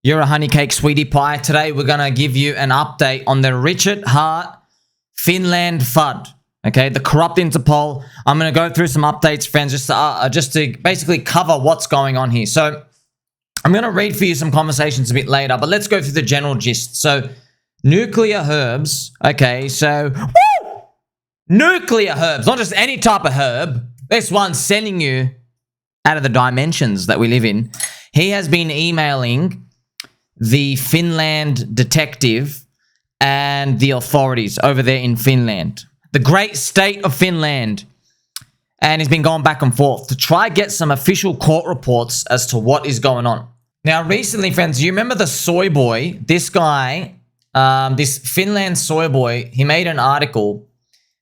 You're a honey cake sweetie pie. Today we're going to give you an update on the Richard Heart Finland FUD. Okay, the corrupt Interpol. I'm going to go through some updates, friends, just to basically cover what's going on here. So I'm going to read for you some conversations a bit later, but let's go through the general gist. So NuclearHerbs. Okay, so woo! NuclearHerbs, not just any type of herb. This one's sending you out of the dimensions that we live in. He has been emailing the Finland detective and the authorities over there in Finland, the great state of Finland, and he's been going back and forth to try get some official court reports as to what is going on. Now, recently, friends, you remember the soy boy? This guy, this Finland soy boy, he made an article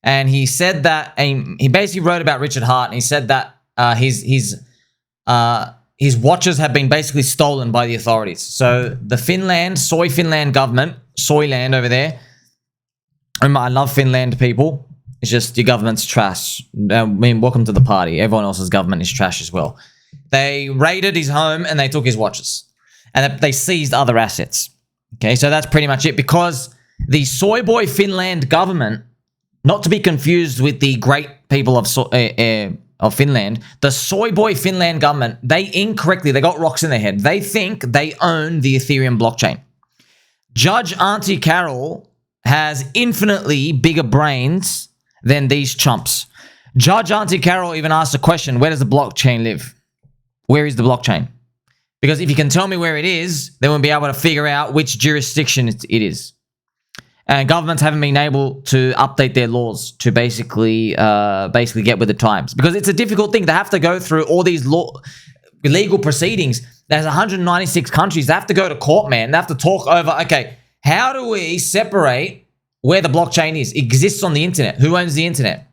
and he said that, he basically wrote about Richard Heart, and he said that his watches have been basically stolen by the authorities. So the Soy Finland government, Soyland over there. I love Finland, people. It's just your government's trash. I mean, welcome to the party. Everyone else's government is trash as well. They raided his home and they took his watches. And they seized other assets. Okay, so that's pretty much it. Because the Soy Boy Finland government, not to be confused with the great people of Finland, the Soy Boy Finland government, they got rocks in their head. They think they own the Ethereum blockchain. Judge Auntie Carol has infinitely bigger brains than these chumps. Judge Auntie Carol even asked a question, where does the blockchain live? Where is the blockchain? Because if you can tell me where it is, then we'll be able to figure out which jurisdiction it is. And governments haven't been able to update their laws to basically get with the times. Because it's a difficult thing. They have to go through all these legal proceedings. There's 196 countries. They have to go to court, man. They have to talk over, okay, how do we separate where the blockchain is? It exists on the internet. Who owns the internet?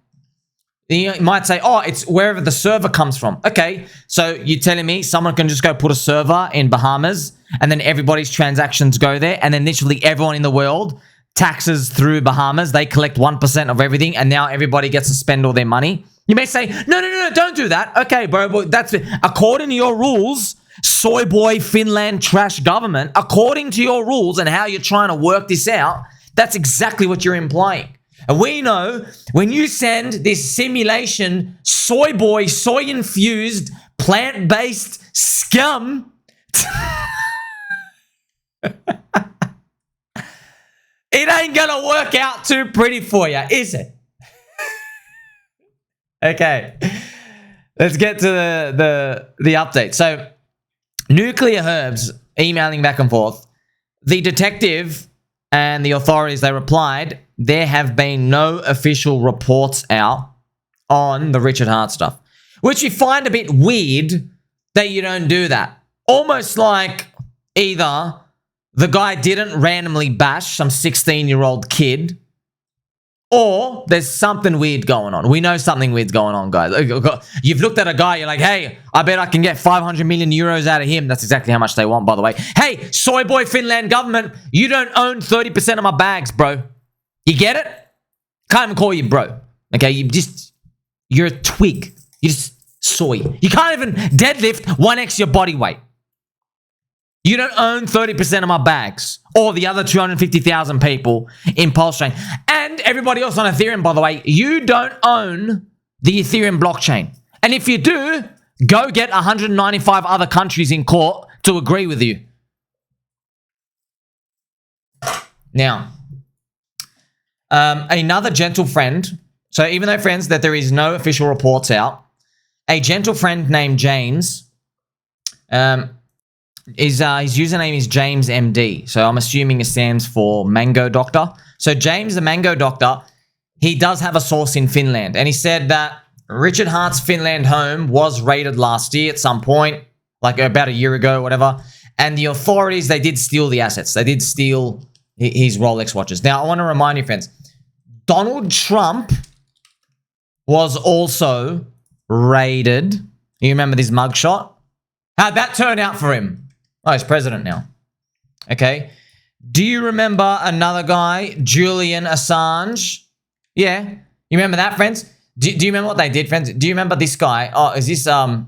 You might say, oh, it's wherever the server comes from. Okay, so you're telling me someone can just go put a server in Bahamas and then everybody's transactions go there and then literally everyone in the world taxes through Bahamas, they collect 1% of everything, and now everybody gets to spend all their money. You may say, no, don't do that. Okay, bro, but that's according to your rules, soy boy Finland trash government, according to your rules and how you're trying to work this out, that's exactly what you're implying. And we know when you send this simulation soy boy, soy-infused, plant-based scum it ain't gonna work out too pretty for you, is it? Okay, let's get to the update. So, NuclearHerbs emailing back and forth. The detective and the authorities, they replied, there have been no official reports out on the Richard Heart stuff. Which you find a bit weird that you don't do that. Almost like either the guy didn't randomly bash some 16-year-old kid, or there's something weird going on. We know something weird's going on, guys. You've looked at a guy, you're like, hey, I bet I can get 500 million euros out of him. That's exactly how much they want, by the way. Hey, soy boy Finland government, you don't own 30% of my bags, bro. You get it? Can't even call you bro. Okay, you're a twig. You're just soy. You can't even deadlift 1x your body weight. You don't own 30% of my bags or the other 250,000 people in PulseChain. And everybody else on Ethereum, by the way, you don't own the Ethereum blockchain. And if you do, go get 195 other countries in court to agree with you. Now, another gentle friend. So even though, friends, that there is no official reports out, a gentle friend named James, his username is James MD. So I'm assuming it stands for Mango Doctor. So James, the Mango Doctor, he does have a source in Finland. And he said that Richard Heart's Finland home was raided last year at some point, like about a year ago, whatever. And the authorities, they did steal the assets. They did steal his Rolex watches. Now, I want to remind you, friends, Donald Trump was also raided. You remember this mugshot? How'd that turn out for him? Oh, he's president now. Okay. Do you remember another guy, Julian Assange? Yeah. You remember that, friends? Do you remember what they did, friends? Do you remember this guy? Oh, is this, you know,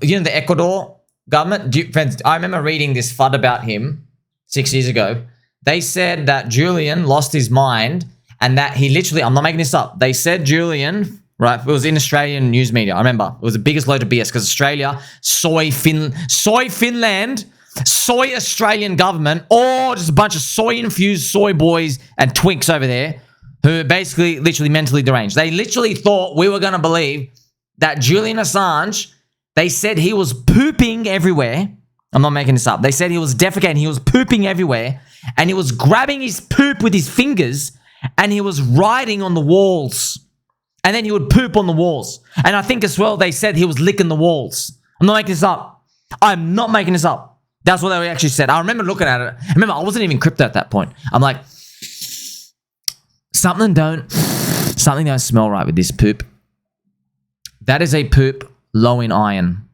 the Ecuador government, friends, I remember reading this FUD about him 6 years ago. They said that Julian lost his mind and that he literally, I'm not making this up. They said Julian, right? It was in Australian news media. I remember it was the biggest load of BS because Australia, soy Finland, soy Australian government, or just a bunch of soy-infused soy boys and twinks over there who are basically literally mentally deranged. They literally thought we were going to believe that Julian Assange, they said he was pooping everywhere. I'm not making this up. They said he was defecating. He was pooping everywhere. And he was grabbing his poop with his fingers. And he was writing on the walls. And then he would poop on the walls. And I think as well, they said he was licking the walls. I'm not making this up. I'm not making this up. That's what they actually said. I remember looking at it. Remember, I wasn't even crypto at that point. I'm like, something don't smell right with this poop. That is a poop low in iron.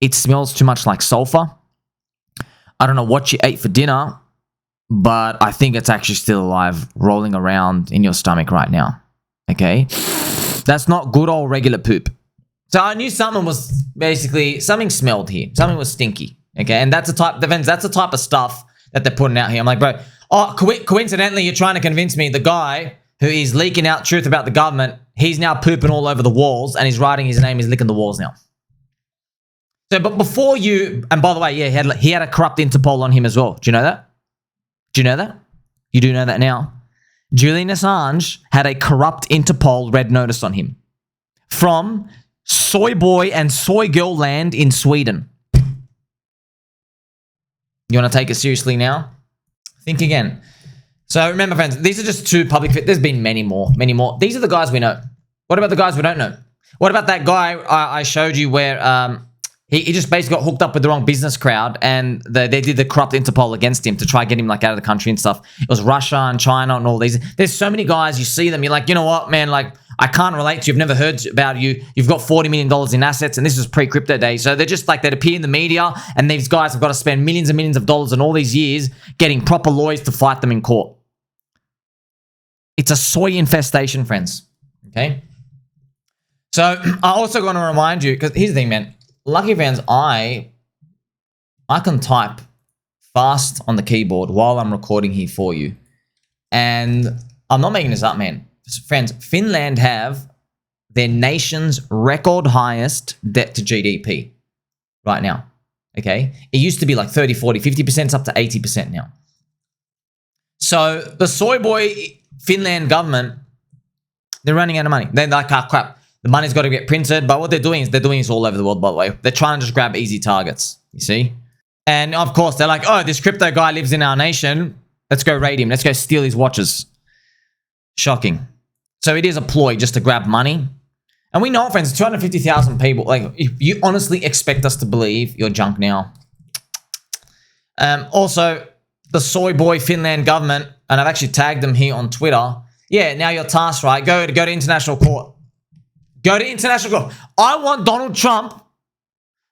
It smells too much like sulfur. I don't know what you ate for dinner, but I think it's actually still alive, rolling around in your stomach right now. Okay? That's not good old regular poop. So I knew something smelled here. Something was stinky. Okay? And that's the type of stuff that they're putting out here. I'm like, bro, coincidentally, you're trying to convince me the guy who is leaking out truth about the government, he's now pooping all over the walls and he's writing his name, he's licking the walls now. So, but before you, and by the way, yeah, he had a corrupt Interpol on him as well. Do you know that? Do you know that? You do know that now. Julian Assange had a corrupt Interpol red notice on him from soy boy and soy girl land in Sweden. You want to take it seriously now? Think again. So remember, friends, these are just two public... There's been many more. These are the guys we know. What about the guys we don't know? What about that guy I showed you where he just basically got hooked up with the wrong business crowd and they did the corrupt Interpol against him to try and get him like out of the country and stuff. It was Russia and China and all these. There's so many guys, you see them, you're like, you know what, man, like, I can't relate to you. I've never heard about you. You've got $40 million in assets, and this is pre-crypto days. So they're just like, they'd appear in the media, and these guys have got to spend millions and millions of dollars in all these years getting proper lawyers to fight them in court. It's a soy infestation, friends. Okay? So I also want to remind you, because here's the thing, man. Lucky fans, I can type fast on the keyboard while I'm recording here for you. And I'm not making this up, man. Friends, Finland have their nation's record highest debt to GDP right now. Okay? It used to be like 30, 40, 50%, it's up to 80% now. So the soy boy Finland government, they're running out of money. They're like, ah, crap. The money's got to get printed. But what they're doing is they're doing this all over the world, by the way. They're trying to just grab easy targets, you see? And of course, they're like, oh, this crypto guy lives in our nation. Let's go raid him. Let's go steal his watches. Shocking. So it is a ploy just to grab money. And we know, friends, 250,000 people. Like, if you honestly expect us to believe you're junk now. Also, the soy boy Finland government, and I've actually tagged them here on Twitter. Yeah, now you're tasked, right? Go to international court. Go to international court. I want Donald Trump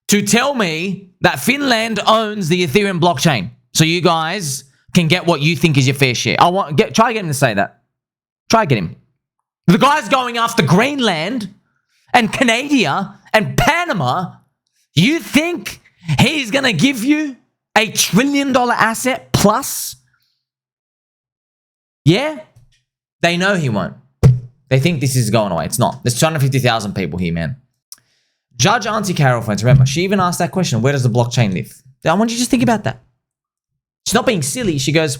to tell me that Finland owns the Ethereum blockchain, so you guys can get what you think is your fair share. Try to get him to say that. Try to get him. The guy's going after Greenland and Canada and Panama. You think he's going to give you $1 trillion asset plus? Yeah? They know he won't. They think this is going away. It's not. There's 250,000 people here, man. Judge Auntie Carol, friends, remember, she even asked that question, where does the blockchain live? I want you to just think about that. She's not being silly. She goes,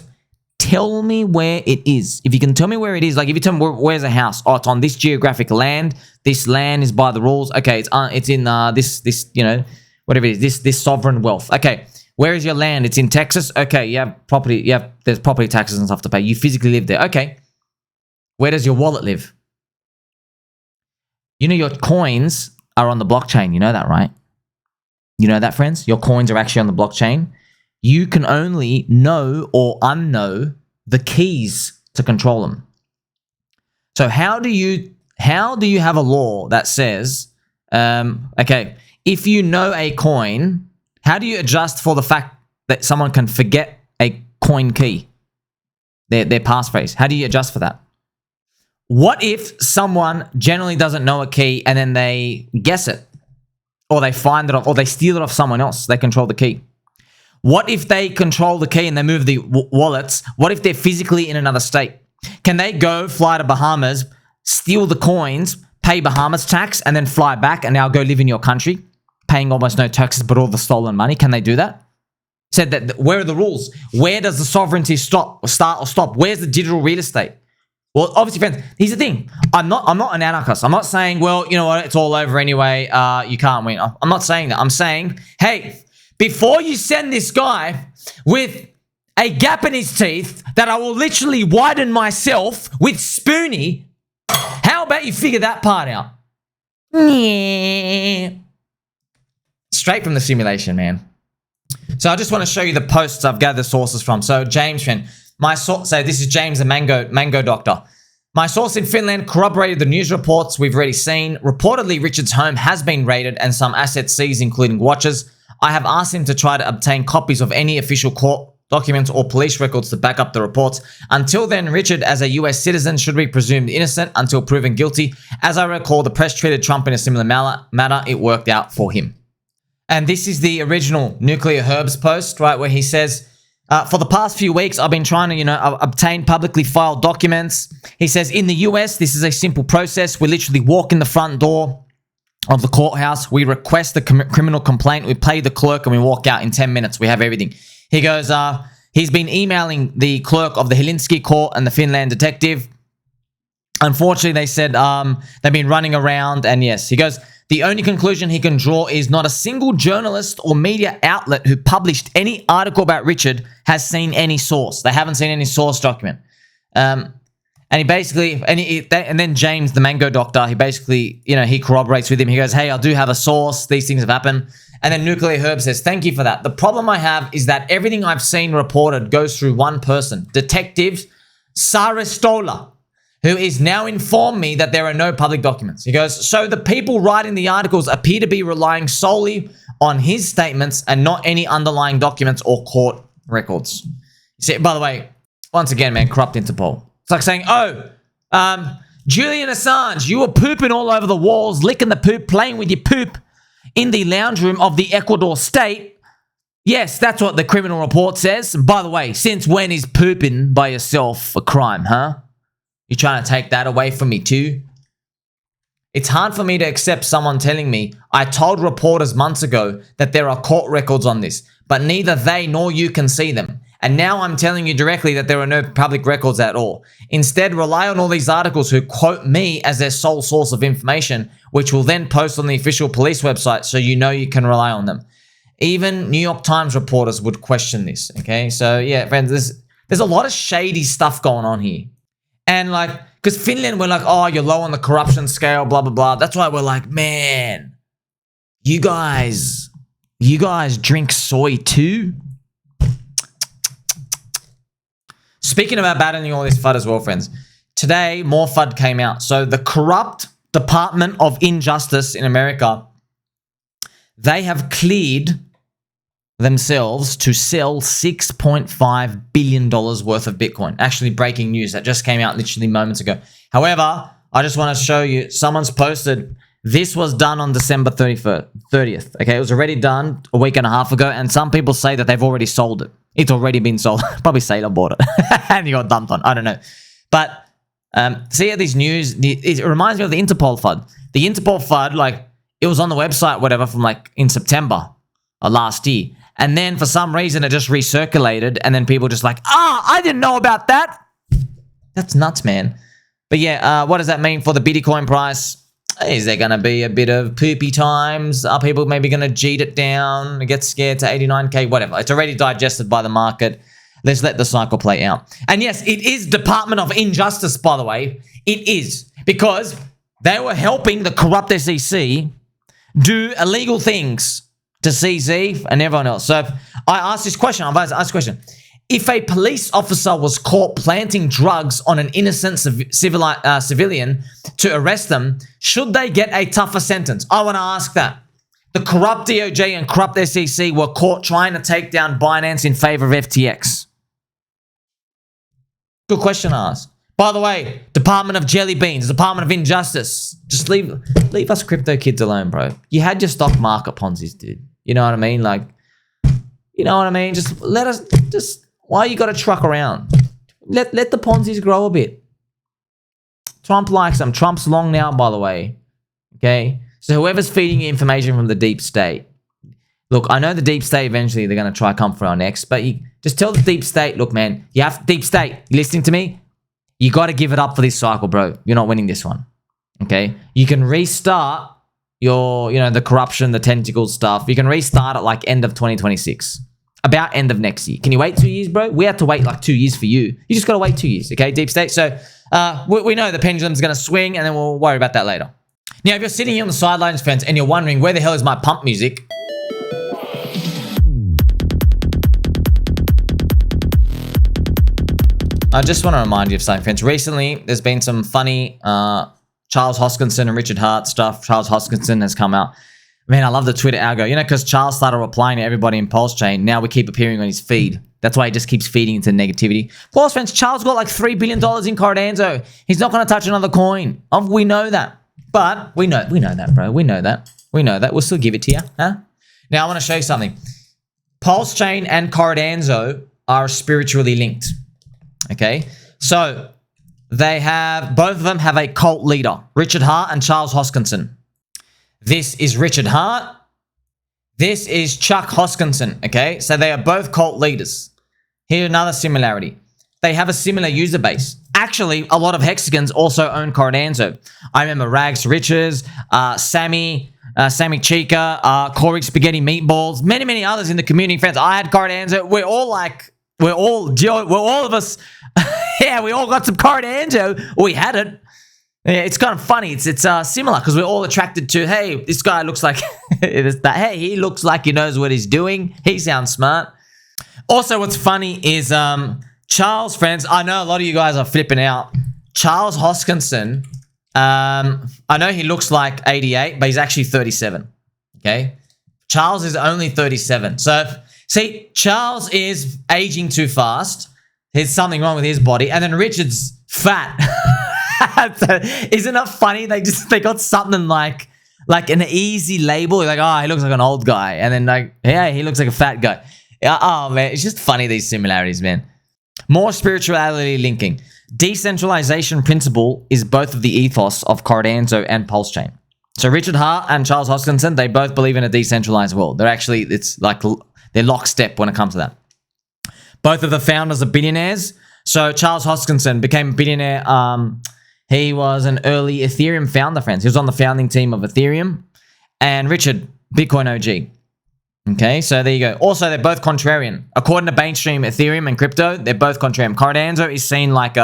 tell me where it is. If you can tell me where it is, like if you tell me where's a house, oh, it's on this geographic land. This land is by the rules. Okay, it's in this you know, whatever it is, this sovereign wealth. Okay, where is your land? It's in Texas. Okay, you have property. There's property taxes and stuff to pay. You physically live there. Okay, where does your wallet live? You know your coins are on the blockchain. You know that, right? You know that, friends? Your coins are actually on the blockchain. You can only know or unknow the keys to control them. So how do you have a law that says, okay, if you know a coin, how do you adjust for the fact that someone can forget a coin key, their passphrase? How do you adjust for that? What if someone generally doesn't know a key and then they guess it? or they find it off, or they steal it off someone else. They control the key. What if they control the key and they move the wallets? What if they're physically in another state? Can they go fly to Bahamas, steal the coins, pay Bahamas tax, and then fly back and now go live in your country, paying almost no taxes but all the stolen money? Can they do that? Said that. Where are the rules? Where does the sovereignty start or stop? Where's the digital real estate? Well, obviously, friends, here's the thing. I'm not an anarchist. I'm not saying, well, you know what, it's all over anyway. You can't win. I'm not saying that. I'm saying, hey, before you send this guy with a gap in his teeth that I will literally widen myself with Spoonie, how about you figure that part out? Straight from the simulation, man. So I just want to show you the posts I've gathered sources from. So James, friend. My source, so this is James, the mango doctor. My source in Finland corroborated the news reports we've already seen. Reportedly, Richard's home has been raided and some assets seized, including watches. I have asked him to try to obtain copies of any official court documents or police records to back up the reports. Until then, Richard, as a US citizen, should be presumed innocent until proven guilty. As I recall, the press treated Trump in a similar manner. It worked out for him. And this is the original NuclearHerbs post, right, where he says, for the past few weeks, I've been trying to, obtain publicly filed documents. He says, in the US, this is a simple process. We literally walk in the front door of the courthouse. We request the criminal complaint. We pay the clerk and we walk out in 10 minutes. We have everything. He goes, he's been emailing the clerk of the Helsinki court and the Finland detective. Unfortunately, they said they've been running around. And yes, he goes, the only conclusion he can draw is not a single journalist or media outlet who published any article about Richard has seen any source. They haven't seen any source document. And he basically, and then James, the mango doctor, he basically, he corroborates with him. He goes, hey, I do have a source. These things have happened. And then NuclearHerbs says, thank you for that. The problem I have is that everything I've seen reported goes through one person, Detective Saristola, who is now informed me that there are no public documents. He goes, so the people writing the articles appear to be relying solely on his statements and not any underlying documents or court records. See, by the way, once again, man, corrupt Interpol. It's like saying, Julian Assange, you were pooping all over the walls, licking the poop, playing with your poop in the lounge room of the Ecuador state. Yes, that's what the criminal report says. By the way, since when is pooping by yourself a crime, huh? You trying to take that away from me too? It's hard for me to accept someone telling me, I told reporters months ago that there are court records on this, but neither they nor you can see them. And now I'm telling you directly that there are no public records at all. Instead, rely on all these articles who quote me as their sole source of information, which will then post on the official police website so you know you can rely on them. Even New York Times reporters would question this, okay? So yeah, friends, there's a lot of shady stuff going on here. And because Finland, we're like, oh, you're low on the corruption scale, blah, blah, blah. That's why we're like, man, you guys drink soy too? Speaking about battling all this FUD as well, friends, today more FUD came out. So the corrupt Department of Injustice in America, they have cleared themselves to sell $6.5 billion worth of Bitcoin. Actually, breaking news that just came out literally moments ago. However, I just want to show you, someone's posted, this was done on December 30th. Okay, it was already done a week and a half ago, and some people say that they've already sold it. It's already been sold. Probably Sailor bought it and he got dumped on. I don't know. But see how these news, it reminds me of the Interpol FUD. The Interpol FUD, it was on the website, whatever, from in September last year. And then for some reason, it just recirculated. And then people just I didn't know about that. That's nuts, man. But yeah, what does that mean for the Bitcoin price? Is there going to be a bit of poopy times? Are people maybe going to jeet it down and get scared to 89K? Whatever. It's already digested by the market. Let's let the cycle play out. And yes, it is Department of Injustice, by the way. It is. Because they were helping the corrupt SEC do illegal things to CZ and everyone else. So I asked this question. I've asked this question. If a police officer was caught planting drugs on an innocent civilian to arrest them, should they get a tougher sentence? I want to ask that. The corrupt DOJ and corrupt SEC were caught trying to take down Binance in favor of FTX. Good question to ask. By the way, Department of Jelly Beans, Department of Injustice. Just leave us crypto kids alone, bro. You had your stock market Ponzi's, dude. You know what I mean? Like, you know what I mean? Just let us, why you got to truck around? Let the Ponzi's grow a bit. Trump likes them. Trump's long now, by the way. Okay? So whoever's feeding you information from the deep state, look, I know the deep state eventually they're going to try come for our necks, but you just tell the deep state, look, man, you have deep state, you listening to me? You got to give it up for this cycle, bro. You're not winning this one. Okay? You can restart your, the corruption, the tentacle stuff. You can restart at like end of 2026. About end of next year. Can you wait 2 years, bro? We have to wait like 2 years for you. You just got to wait 2 years, okay, deep state? So we know the pendulum's going to swing, and then we'll worry about that later. Now, if you're sitting here on the sidelines, friends, and you're wondering where the hell is my pump music, I just want to remind you of something, friends. Recently, there's been some funny Charles Hoskinson and Richard Hart stuff. Charles Hoskinson has come out. Man, I love the Twitter algo. Because Charles started replying to everybody in PulseChain. Now we keep appearing on his feed. That's why he just keeps feeding into negativity. Pause, friends. Charles got like $3 billion in Cardano. He's not going to touch another coin. We know that. But we know that, bro. We know that. We'll still give it to you. Huh? Now, I want to show you something. PulseChain and Cardano are spiritually linked. Okay? So, both of them have a cult leader. Richard Hart and Charles Hoskinson. This is Richard Hart. This is Chuck Hoskinson, okay? So they are both cult leaders. Here's another similarity. They have a similar user base. Actually, a lot of Hexagons also own Cardano. I remember Rags to Riches, Sammy Chica, Corey Spaghetti Meatballs, many others in the community. Friends, I had Cardano. We're all of us. Yeah, we all got some Cardano. We had it. Yeah, it's kind of funny. It's similar because we're all attracted to, hey, this guy looks like hey, he looks like he knows what he's doing. He sounds smart. Also, what's funny is Charles, friends, I know a lot of you guys are flipping out. Charles Hoskinson, I know he looks like 88, but he's actually 37. Okay? Charles is only 37. So, see, Charles is aging too fast. There's something wrong with his body. And then Richard's fat. So, isn't it funny? They got something like an easy label. Like, oh, he looks like an old guy. And then like, yeah, he looks like a fat guy. Oh, man, it's just funny, these similarities, man. More spirituality linking. Decentralization principle is both of the ethos of Cardano and PulseChain. So Richard Hart and Charles Hoskinson, they both believe in a decentralized world. They're lockstep when it comes to that. Both of the founders are billionaires. So Charles Hoskinson became a billionaire. He was an early Ethereum founder, friends. He was on the founding team of Ethereum. And Richard, Bitcoin OG. Okay, so there you go. Also, they're both contrarian. According to mainstream Ethereum and crypto, they're both contrarian. Cardano is seen like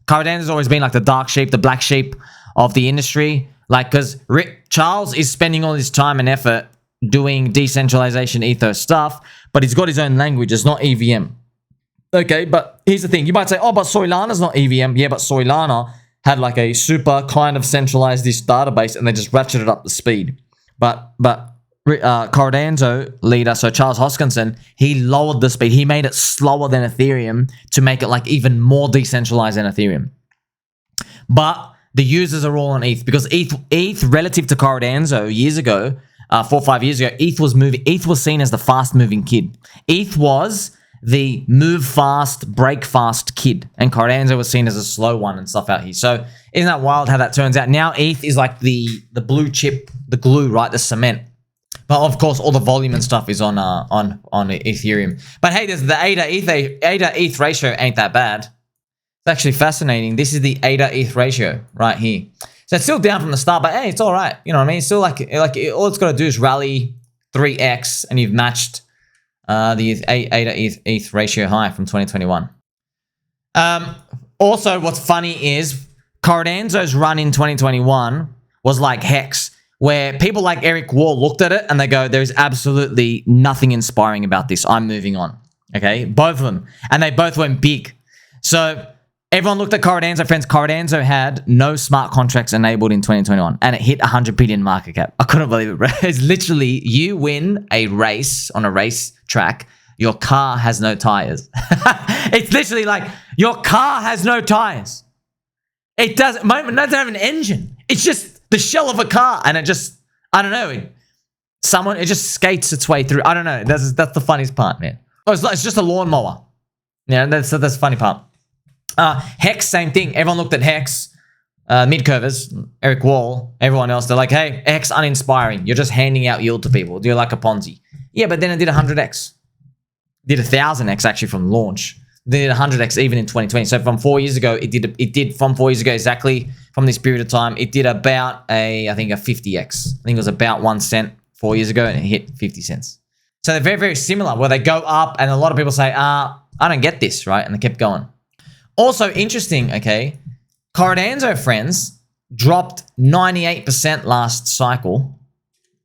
Cardano's always been like the dark sheep, the black sheep of the industry. Like, because Charles is spending all his time and effort doing decentralization ethos stuff, but he's got his own language. It's not EVM. Okay, but here's the thing. You might say, oh, but Solana's not EVM. Yeah, but Solana had like a super kind of centralized this database and they just ratcheted up the speed. But Cardano leader, so Charles Hoskinson, he lowered the speed. He made it slower than Ethereum to make it like even more decentralized than Ethereum. But the users are all on ETH because ETH relative to Cardano years ago, 4 or 5 years ago, ETH was seen as the fast moving kid. ETH was the move fast, break fast kid, and Cardano was seen as a slow one and stuff out here. So isn't that wild how that turns out? Now ETH is like the blue chip, the glue, right? The cement. But of course, all the volume and stuff is on Ethereum. But hey, there's the ADA ETH ratio ain't that bad. It's actually fascinating. This is the ADA ETH ratio right here. So it's still down from the start, but hey, it's all right. You know what I mean? It's still like all it's got to do is rally 3x, and you've matched the ADA ETH ratio high from 2021. Also, what's funny is Cardano's run in 2021 was like Hex, where people like Eric Wall looked at it and they go, there's absolutely nothing inspiring about this. I'm moving on. Okay? Both of them. And they both went big. So everyone looked at Cardano. Friends, Cardano had no smart contracts enabled in 2021 and it hit 100 billion market cap. I couldn't believe it, bro. It's literally, you win a race on a race track, your car has no tires. It's literally like, your car has no tires. It doesn't have an engine. It's just the shell of a car, and it just, I don't know. It just skates its way through. I don't know. That's the funniest part, man. Oh, it's just a lawnmower. Yeah, that's the funny part. Hex, same thing. Everyone looked at Hex, mid-curvers, Eric Wall, everyone else. They're like, hey, Hex uninspiring. You're just handing out yield to people. You're like a Ponzi. Yeah, but then it did 100x. Did 1,000x actually from launch. Then it did 100x even in 2020. So from 4 years ago, it did from 4 years ago exactly from this period of time. It did about I think a 50x. I think it was about 1 cent 4 years ago, and it hit 50 cents. So they're very, very similar, where they go up, and a lot of people say, I don't get this, right? And they kept going. Also interesting, okay, Cardano, friends, dropped 98% last cycle,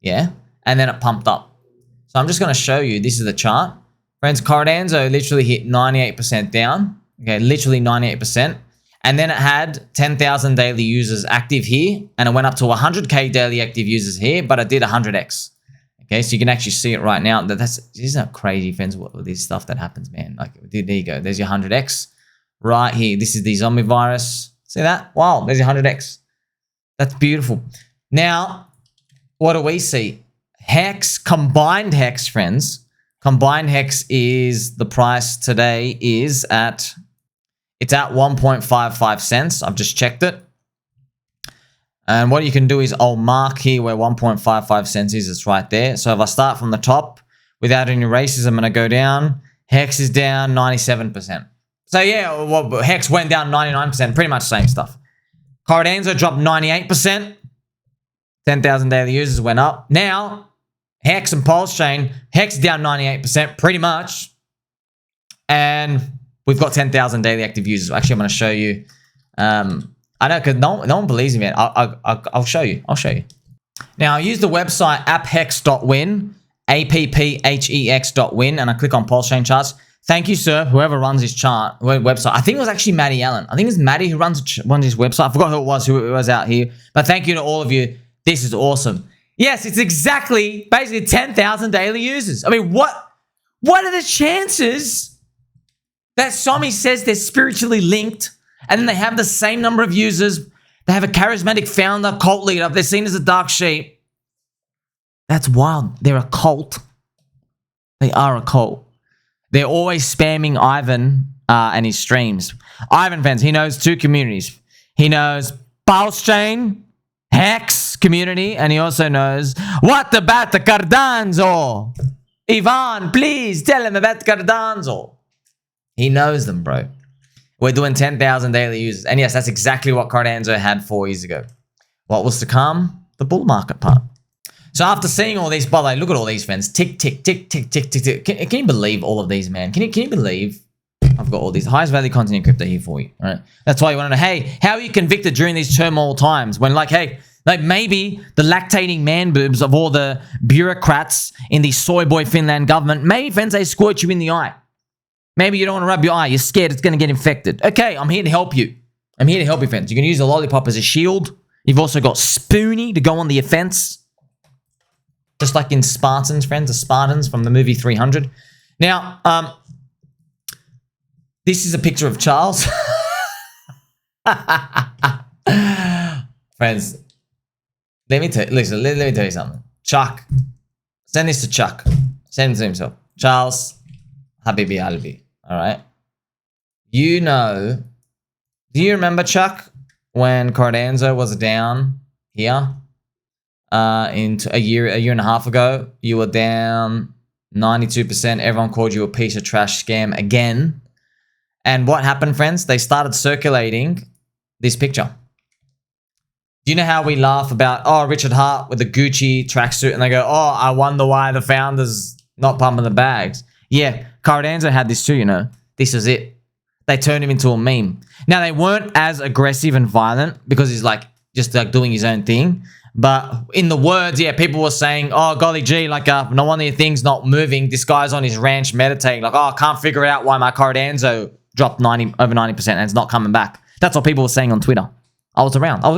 yeah, and then it pumped up. So I'm just going to show you, this is the chart. Friends, Cardano literally hit 98% down, okay, literally 98%. And then it had 10,000 daily users active here, and it went up to 100K daily active users here, but it did 100x. Okay, so you can actually see it right now. Isn't that crazy, friends, what this stuff that happens, man? Like, there you go. There's your 100x right here. This is the zombie virus. See that? Wow, there's your 100x. That's beautiful. Now, what do we see? Hex, combined Hex, friends. Combined Hex is, the price today is at, it's at 1.55 cents. I've just checked it. And what you can do is I'll mark here where 1.55 cents is. It's right there. So if I start from the top without any races, I'm going to go down. Hex is down 97%. So yeah, well, Hex went down 99%. Pretty much same stuff. Cardano dropped 98%. 10,000 daily users went up. Now, Hex and PulseChain, Hex down 98%, pretty much. And we've got 10,000 daily active users. Actually, I'm going to show you. I know, because no one believes me. I'll show you. I'll show you. Now, I use the website apphex.win, apphex.win, and I click on PulseChain charts. Thank you, sir, whoever runs this chart website. I think it was actually Maddie Allen. I think it's Maddie who runs this website. I forgot who it was out here. But thank you to all of you. This is awesome. Yes, it's exactly, basically 10,000 daily users. I mean, what are the chances that Sommi says they're spiritually linked, and then they have the same number of users, they have a charismatic founder, cult leader, they're seen as a dark sheep? That's wild. They're a cult. They are a cult. They're always spamming Ivan and his streams. Ivan, fans, he knows two communities. He knows PulseChain, Hex community, and he also knows, what about the Cardano? Ivan, please tell him about Cardano. He knows them, bro. We're doing 10,000 daily users. And yes, that's exactly what Cardano had 4 years ago. What was to come? The bull market part. So after seeing all these, by the way, look at all these, friends. Tick, tick, tick, tick, tick, tick, tick. Can you believe all of these, man? Can you believe I've got all these highest value content in crypto here for you? All right. That's why you want to know, hey, how are you convicted during these turmoil times when, like, hey, like maybe the lactating man boobs of all the bureaucrats in the soy boy Finland government, maybe, friends, they squirt you in the eye. Maybe you don't want to rub your eye. You're scared it's going to get infected. Okay, I'm here to help you. I'm here to help you, friends. You can use the lollipop as a shield. You've also got Spoonie to go on the offense. Just like in Spartans, friends. The Spartans from the movie 300. Now, this is a picture of Charles. Friends, let me tell you something. Chuck. Send this to Chuck. Send it to himself. Charles, Habibi Albi. All right. You know, do you remember, Chuck, when Cardano was down here into a year and a half ago? You were down 92%. Everyone called you a piece of trash scam again. And what happened, friends? They started circulating this picture. Do you know how we laugh about, oh, Richard Hart with the Gucci tracksuit, and they go, oh, I wonder why the founder's not pumping the bags. Yeah, Cardano had this too, you know. This is it. They turned him into a meme. Now, they weren't as aggressive and violent because he's like just like doing his own thing. But in the words, yeah, people were saying, oh, golly gee, like no wonder your thing's not moving. This guy's on his ranch meditating. Like, oh, I can't figure out why my Cardano dropped over 90% and it's not coming back. That's what people were saying on Twitter. I was around. I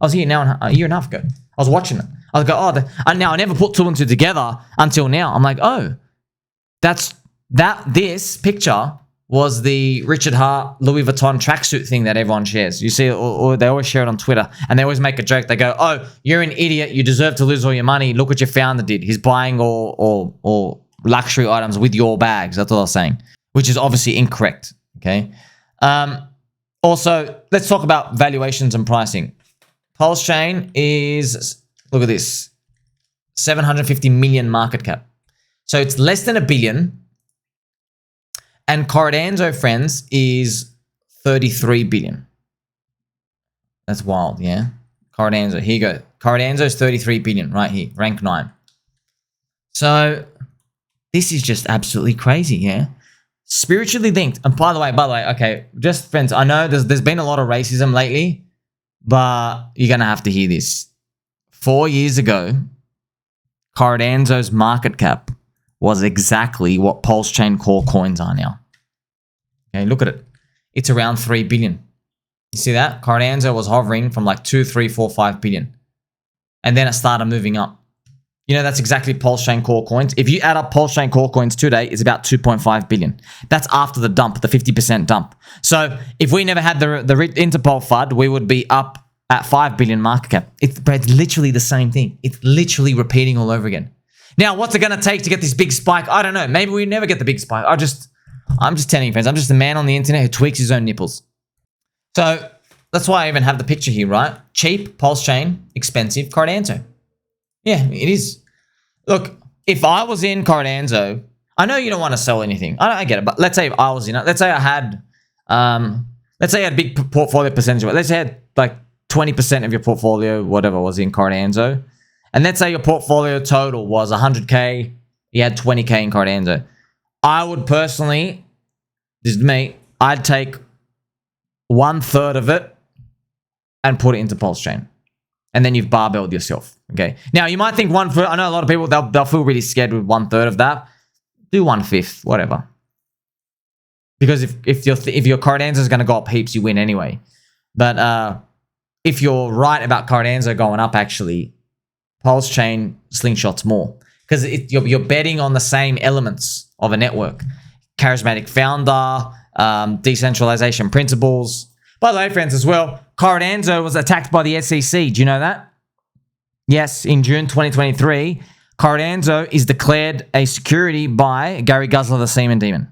was here now a year and a half ago. I was watching it. I was like, oh, now I never put two and two together until now. I'm like, oh, this picture was the Richard Hart Louis Vuitton tracksuit thing that everyone shares. You see, or they always share it on Twitter, and they always make a joke. They go, "Oh, you're an idiot. You deserve to lose all your money. Look what your founder did. He's buying all luxury items with your bags." That's what I was saying, which is obviously incorrect. Okay. Also, let's talk about valuations and pricing. PulseChain is, look at this, 750 million market cap. So it's less than $1 billion. And Cardano, friends, is 33 billion. That's wild, yeah? Cardano, here you go. Cardano is 33 billion right here, rank 9. So this is just absolutely crazy, yeah? Spiritually linked. And by the way, okay, just friends, I know there's been a lot of racism lately, but you're going to have to hear this. 4 years ago, Cardano's market cap was exactly what PulseChain core coins are now. Okay, look at it. It's around 3 billion. You see that? Cardano was hovering from like 2, 3, 4, 5 billion. And then it started moving up. You know, that's exactly PulseChain core coins. If you add up PulseChain core coins today, it's about 2.5 billion. That's after the dump, the 50% dump. So if we never had the Interpol FUD, we would be up at 5 billion market cap. It's literally the same thing. It's literally repeating all over again. Now, what's it going to take to get this big spike? I don't know. Maybe we never get the big spike. I'm just telling you, friends. I'm just a man on the internet who tweaks his own nipples. So that's why I even have the picture here, right? Cheap, PulseChain, expensive, Cardano. Yeah, it is. Look, if I was in Cardano, I know you don't want to sell anything. I get it, but let's say if I was in it. Let's say I had a big portfolio percentage. Let's say I had like 20% of your portfolio, whatever, was in Cardano. And let's say your portfolio total was 100K, you had 20K in Cardano. I would personally, this is me, I'd take 1/3 of it and put it into PulseChain. And then you've barbelled yourself, okay? Now, you might think 1/3, I know a lot of people, they'll feel really scared with 1/3 of that. Do 1/5, whatever. Because if your Cardano is going to go up heaps, you win anyway. But if you're right about Cardano going up, actually, PulseChain slingshots more because you're betting on the same elements of a network. Charismatic founder, decentralization principles. By the way, friends, as well, Cardano was attacked by the SEC. Do you know that? Yes, in June 2023, Cardano is declared a security by Gary Gensler, the Semen Demon,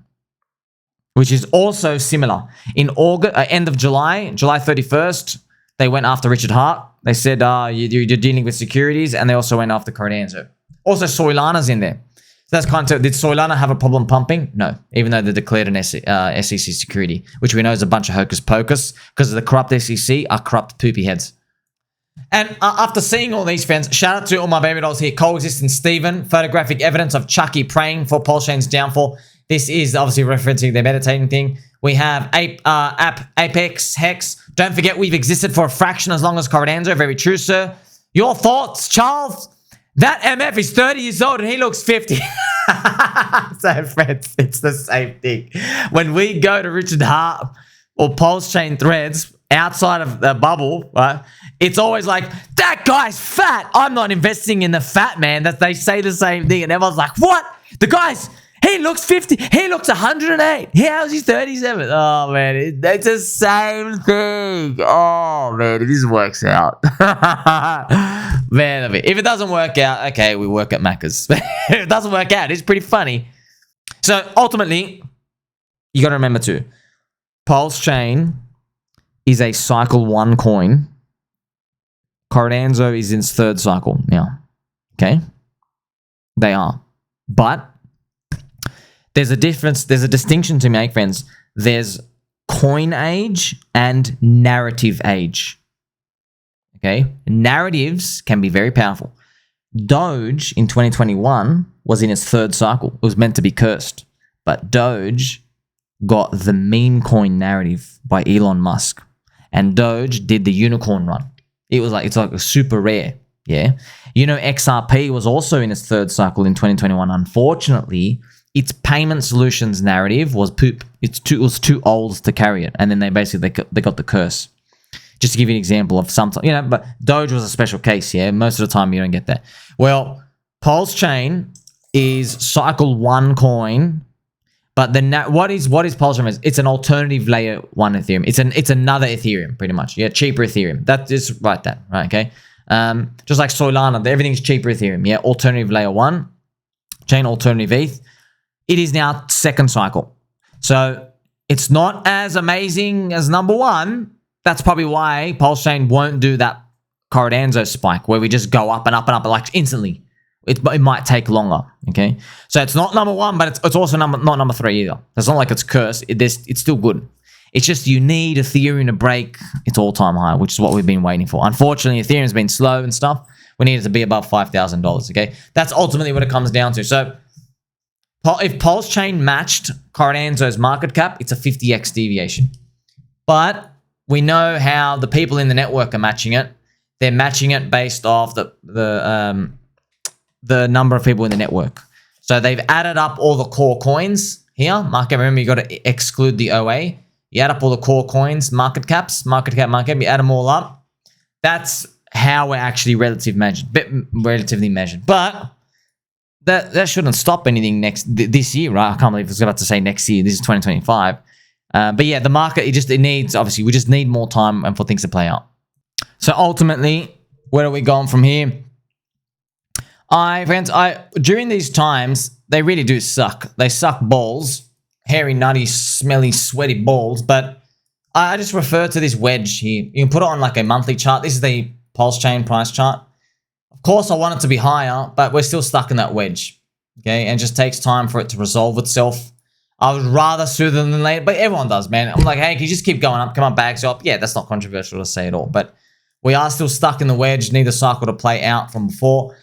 which is also similar. In August, end of July 31st, they went after Richard Hart. They said, you're dealing with securities, and they also went after Cardano. Also, Solana's in there. So that's kind of, did Solana have a problem pumping? No, even though they declared an SEC security, which we know is a bunch of hocus pocus, because the corrupt SEC are corrupt poopy heads. And after seeing all these, friends, shout out to all my baby dolls here. Coexistence Stephen, photographic evidence of Chucky praying for PulseChain's downfall. This is obviously referencing their meditating thing. We have Apex, Hex. Don't forget we've existed for a fraction as long as Cardano. Very true, sir. Your thoughts, Charles? That MF is 30 years old and he looks 50. So, friends, it's the same thing. When we go to Richard Hart or PulseChain threads outside of the bubble, right? It's always like, that guy's fat. I'm not investing in the fat man. That they say the same thing. And everyone's like, what? The guy's... He looks 50. He looks 108. How's he 37? Oh, man. It's the same thing. Oh, man. It just works out. Man, if it doesn't work out, okay, we work at Macca's. If it doesn't work out, it's pretty funny. So, ultimately, you got to remember too, PulseChain is a cycle 1 coin. Cardano is in its 3rd cycle now. Okay? They are. But there's a difference, there's a distinction to make, friends. There's coin age and narrative age. Okay? Narratives can be very powerful. Doge in 2021 was in its 3rd cycle. It was meant to be cursed. But Doge got the meme coin narrative by Elon Musk. And Doge did the unicorn run. It's like a super rare. Yeah. You know, XRP was also in its 3rd cycle in 2021. Unfortunately, its payment solutions narrative was poop. It was too old to carry it. And then they got the curse. Just to give you an example of something, but Doge was a special case, yeah? Most of the time you don't get that. Well, PulseChain is cycle 1 coin, But what is PulseChain? It's an alternative layer 1 Ethereum. It's another Ethereum, pretty much. Yeah, cheaper Ethereum. That is right. Okay. Just like Solana, everything's cheaper Ethereum. Yeah, alternative layer 1 chain, alternative ETH. It is now second cycle, so it's not as amazing as number 1. That's probably why PulseChain won't do that Cardano spike where we just go up and up and up like instantly. It might take longer, okay? So it's not number 1, but it's also not number 3 either. It's not like it's cursed. It's still good. It's just you need Ethereum to break its all-time high, which is what we've been waiting for. Unfortunately, Ethereum's been slow and stuff. We need it to be above $5,000, okay? That's ultimately what it comes down to. So if PulseChain matched Cardano's market cap, it's a 50x deviation. But we know how the people in the network are matching it. They're matching it based off the number of people in the network. So they've added up all the core coins here. Market, remember, you got to exclude the OA. You add up all the core coins, market cap, you add them all up. That's how we're actually relatively measured. But that shouldn't stop anything this year, right? I can't believe I was about to say next year. This is 2025. But yeah, the market, it needs, obviously, we just need more time and for things to play out. So ultimately, where are we going from here? Friends, during these times, they really do suck. They suck balls. Hairy, nutty, smelly, sweaty balls. But I just refer to this wedge here. You can put it on like a monthly chart. This is the PulseChain price chart. Of course, I want it to be higher, but we're still stuck in that wedge. Okay, and it just takes time for it to resolve itself. I would rather sooner than later, but everyone does, man. I'm like, hey, can you just keep going up? Come on, bags up. Yeah, that's not controversial to say at all. But we are still stuck in the wedge. Need the cycle to play out from before.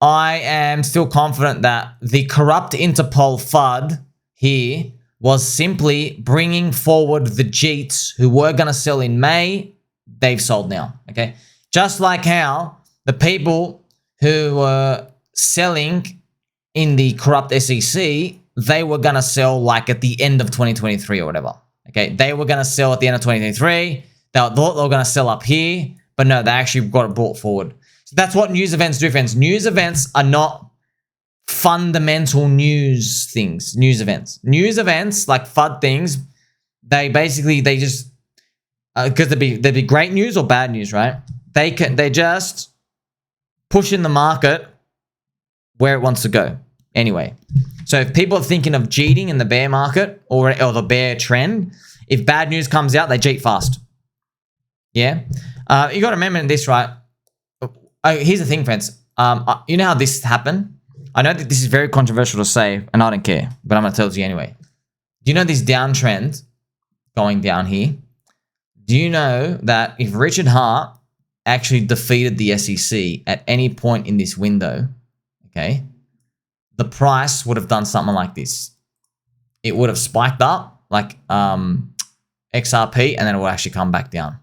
I am still confident that the corrupt Interpol FUD here was simply bringing forward the Jeets who were going to sell in May. They've sold now, okay? Just like how the people who were selling in the corrupt SEC, they were going to sell like at the end of 2023 or whatever, okay? They were going to sell at the end of 2023. They thought they were going to sell up here, but no, they actually got it brought forward. So that's what news events do, friends. News events are not fundamental news things. News events, like FUD things, they just because there'd be great news or bad news, right? They just push in the market where it wants to go. Anyway, so if people are thinking of jeeting in the bear market or the bear trend, if bad news comes out, they jeet fast. Yeah, you got to remember this, right? Here's the thing, friends. You know how this happened? I know that this is very controversial to say, and I don't care, but I'm going to tell it to you anyway. Do you know this downtrend going down here? Do you know that if Richard Hart actually defeated the SEC at any point in this window, okay, the price would have done something like this. It would have spiked up like XRP, and then it will actually come back down.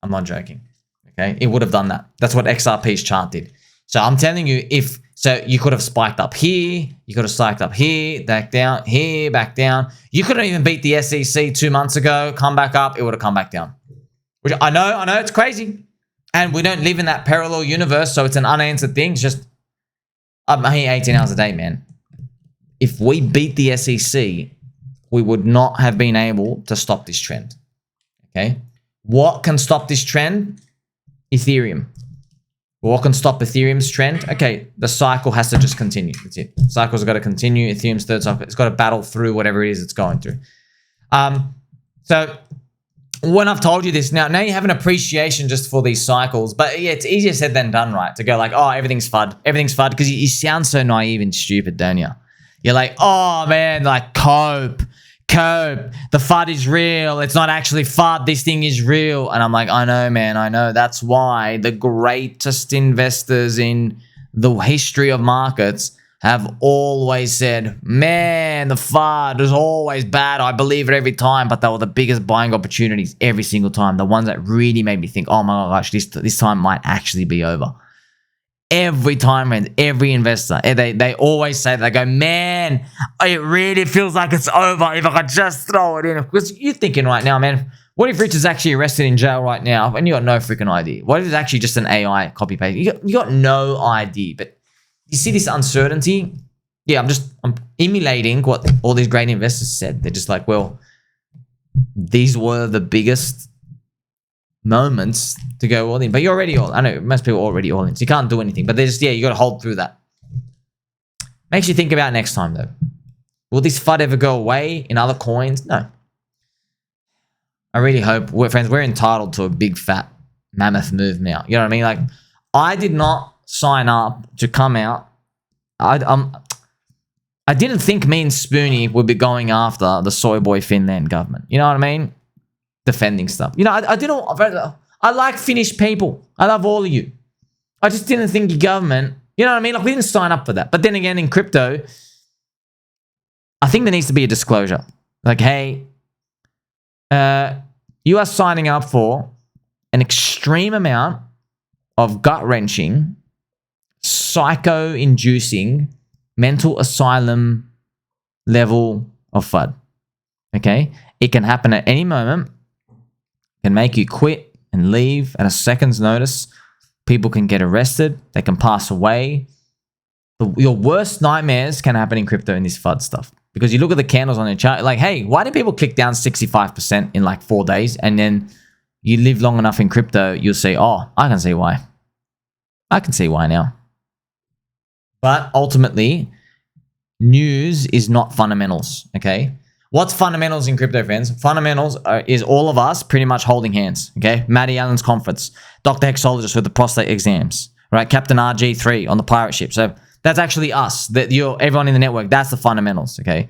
I'm not joking. Okay, it would have done that. That's what XRP's chart did. So I'm telling you, so you could have spiked up here, you could have spiked up here, back down, here, back down. You couldn't even beat the SEC 2 months ago, come back up, it would have come back down. Which I know it's crazy. And we don't live in that parallel universe, so it's an unanswered thing. It's just, I'm here 18 hours a day, man. If we beat the SEC, we would not have been able to stop this trend. Okay? What can stop this trend? Ethereum. What can stop Ethereum's trend? Okay, the cycle has to just continue. That's it. The cycle's got to continue. Ethereum's third cycle, it's got to battle through whatever it is it's going through. So when I've told you this, now you have an appreciation just for these cycles, but yeah, it's easier said than done, right? To go like, oh, everything's FUD, because you sound so naive and stupid, don't you? You're like, oh man, like cope, the FUD is real. It's not actually FUD. This thing is real. And I'm like, I know, man, I know. That's why the greatest investors in the history of markets have always said, man, the FUD is always bad. I believe it every time. But they were the biggest buying opportunities every single time. The ones that really made me think, oh my gosh, this time might actually be over. Every time, man, every investor, they always say, they go, man, it really feels like it's over if I could just throw it in. Because you're thinking right now, man, what if Richard's actually arrested in jail right now and you got no freaking idea? What if it's actually just an AI copy paste? You got no idea. But you see this uncertainty? yeah, I'm emulating what all these great investors said. They're just like, well, these were the biggest moments to go all in. But you're already all, I know most people are already all in, so you can't do anything. But they're just, yeah, you got to hold through that. Makes you think about next time though. Will this FUD ever go away in other coins? No. I really hope, we're entitled to a big fat mammoth move now. You know what I mean? Like, I did not sign up to come out. I didn't think me and Spoonie would be going after the soy boy Finland government. You know what I mean? Defending stuff. You know, I like Finnish people. I love all of you. I just didn't think your government, you know what I mean? Like, we didn't sign up for that. But then again, in crypto, I think there needs to be a disclosure. Like, hey, you are signing up for an extreme amount of gut-wrenching, psycho-inducing, mental asylum level of FUD. Okay? It can happen at any moment. It can make you quit and leave at a second's notice. People can get arrested. They can pass away. Your worst nightmares can happen in crypto in this FUD stuff. Because you look at the candles on your chart, like, hey, why do people click down 65% in like 4 days? And then you live long enough in crypto, you'll say, oh, I can see why. I can see why now. But ultimately, news is not fundamentals, okay? What's fundamentals in crypto, friends? Fundamentals is all of us pretty much holding hands, okay? Matty Allen's conference, Dr. Hexologist with the prostate exams, right? Captain RG3 on the pirate ship. So that's actually us. Everyone in the network. That's the fundamentals, okay?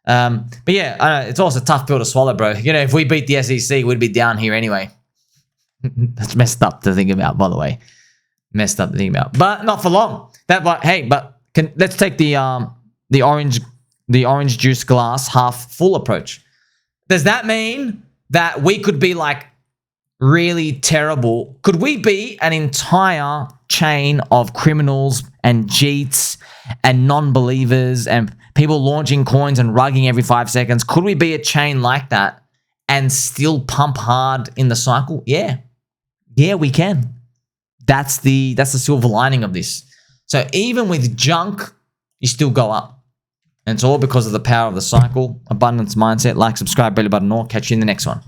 But yeah, I know, it's also a tough pill to swallow, bro. You know, if we beat the SEC, we'd be down here anyway. That's messed up to think about, by the way. Messed up to think about, but not for long. Let's take the orange juice glass half full approach. Does that mean that we could be like really terrible? Could we be an entire chain of criminals and cheats and non-believers and people launching coins and rugging every 5 seconds? Could we be a chain like that and still pump hard in the cycle? Yeah. Yeah, we can. That's the silver lining of this. So even with junk, you still go up. And it's all because of the power of the cycle, abundance mindset. Like, subscribe, belly button, or catch you in the next one.